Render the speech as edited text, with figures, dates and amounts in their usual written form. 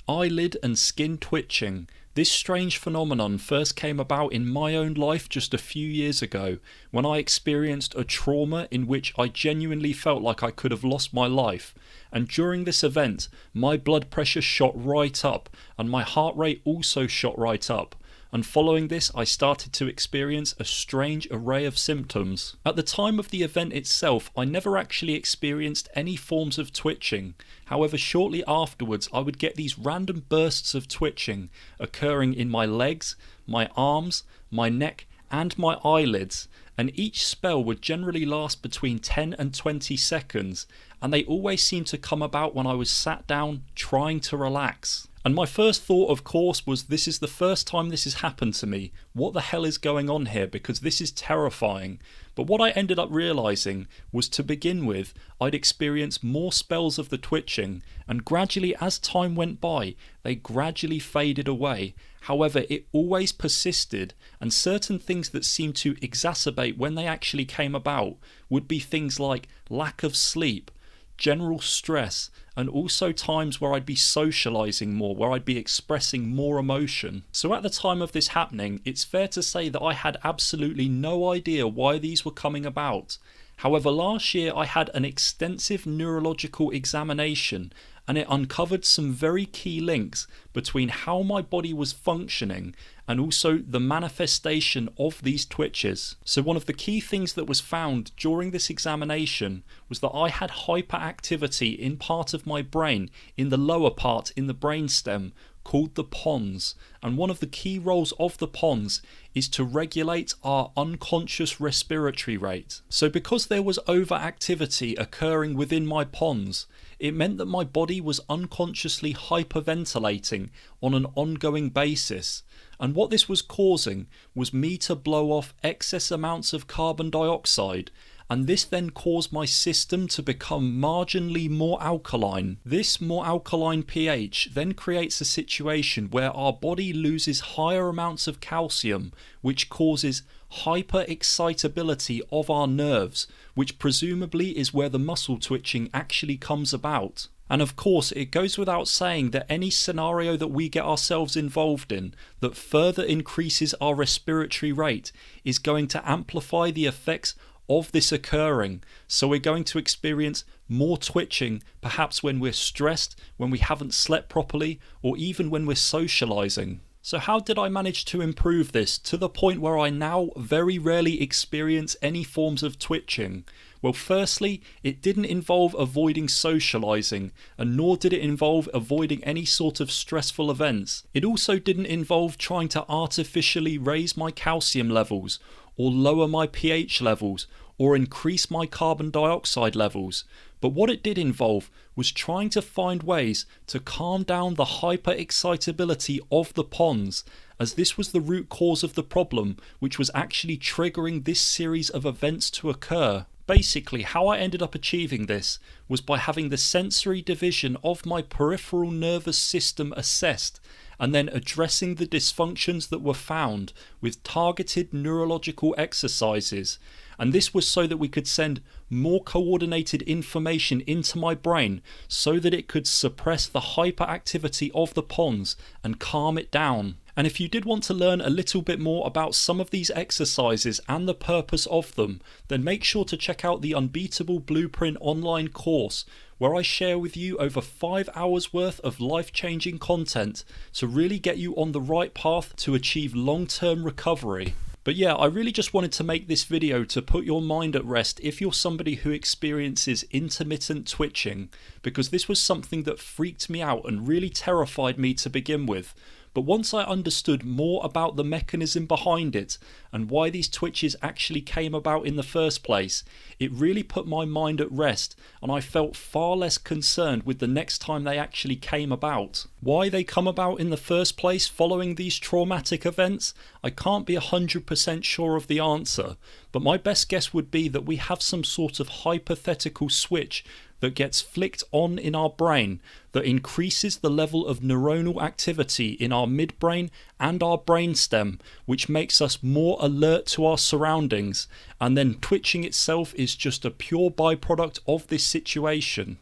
Eyelid and skin twitching. This strange phenomenon first came about in my own life just a few years ago when I experienced a trauma in which I genuinely felt like I could have lost my life. And during this event, my blood pressure shot right up and my heart rate also shot right up. And following this, I started to experience a strange array of symptoms. At the time of the event itself, I never actually experienced any forms of twitching. However, shortly afterwards, I would get these random bursts of twitching occurring in my legs, my arms, my neck, and my eyelids. And each spell would generally last between 10 and 20 seconds, and they always seemed to come about when I was sat down trying to relax. And my first thought, of course, was this is the first time this has happened to me. What the hell is going on here? Because this is terrifying. But what I ended up realising was, to begin with, I'd experienced more spells of the twitching, and gradually as time went by, they gradually faded away. However, it always persisted, and certain things that seemed to exacerbate when they actually came about would be things like lack of sleep, general stress, and also times where I'd be socialising more, where I'd be expressing more emotion. So at the time of this happening, it's fair to say that I had absolutely no idea why these were coming about. However, last year I had an extensive neurological examination, and it uncovered some very key links between how my body was functioning and also the manifestation of these twitches. So one of the key things that was found during this examination was that I had hyperactivity in part of my brain, in the lower part, in the brainstem, called the pons. And one of the key roles of the pons is to regulate our unconscious respiratory rate. So because there was overactivity occurring within my pons, it meant that my body was unconsciously hyperventilating on an ongoing basis. And what this was causing was me to blow off excess amounts of carbon dioxide, and this then caused my system to become marginally more alkaline. This more alkaline pH then creates a situation where our body loses higher amounts of calcium, which causes hyper-excitability of our nerves, which presumably is where the muscle twitching actually comes about. And of course, it goes without saying that any scenario that we get ourselves involved in that further increases our respiratory rate is going to amplify the effects of this occurring. So we're going to experience more twitching, perhaps when we're stressed, when we haven't slept properly, or even when we're socializing. So how did I manage to improve this to the point where I now very rarely experience any forms of twitching? Well, firstly, it didn't involve avoiding socializing, and nor did it involve avoiding any sort of stressful events. It also didn't involve trying to artificially raise my calcium levels, or lower my pH levels, or increase my carbon dioxide levels. But what it did involve was trying to find ways to calm down the hyper-excitability of the pons, as this was the root cause of the problem, which was actually triggering this series of events to occur. Basically, how I ended up achieving this was by having the sensory division of my peripheral nervous system assessed, and then addressing the dysfunctions that were found with targeted neurological exercises. And this was so that we could send more coordinated information into my brain so that it could suppress the hyperactivity of the pons and calm it down. And if you did want to learn a little bit more about some of these exercises and the purpose of them, then make sure to check out the Unbeatable Blueprint online course, where I share with you over 5 hours worth of life-changing content to really get you on the right path to achieve long-term recovery. But yeah, I really just wanted to make this video to put your mind at rest if you're somebody who experiences intermittent twitching, because this was something that freaked me out and really terrified me to begin with. But once I understood more about the mechanism behind it and why these twitches actually came about in the first place, it really put my mind at rest, and I felt far less concerned with the next time they actually came about. Why they come about in the first place following these traumatic events, I can't be 100% sure of the answer, but my best guess would be that we have some sort of hypothetical switch that gets flicked on in our brain that increases the level of neuronal activity in our midbrain and our brainstem, which makes us more alert to our surroundings, and then twitching itself is just a pure byproduct of this situation.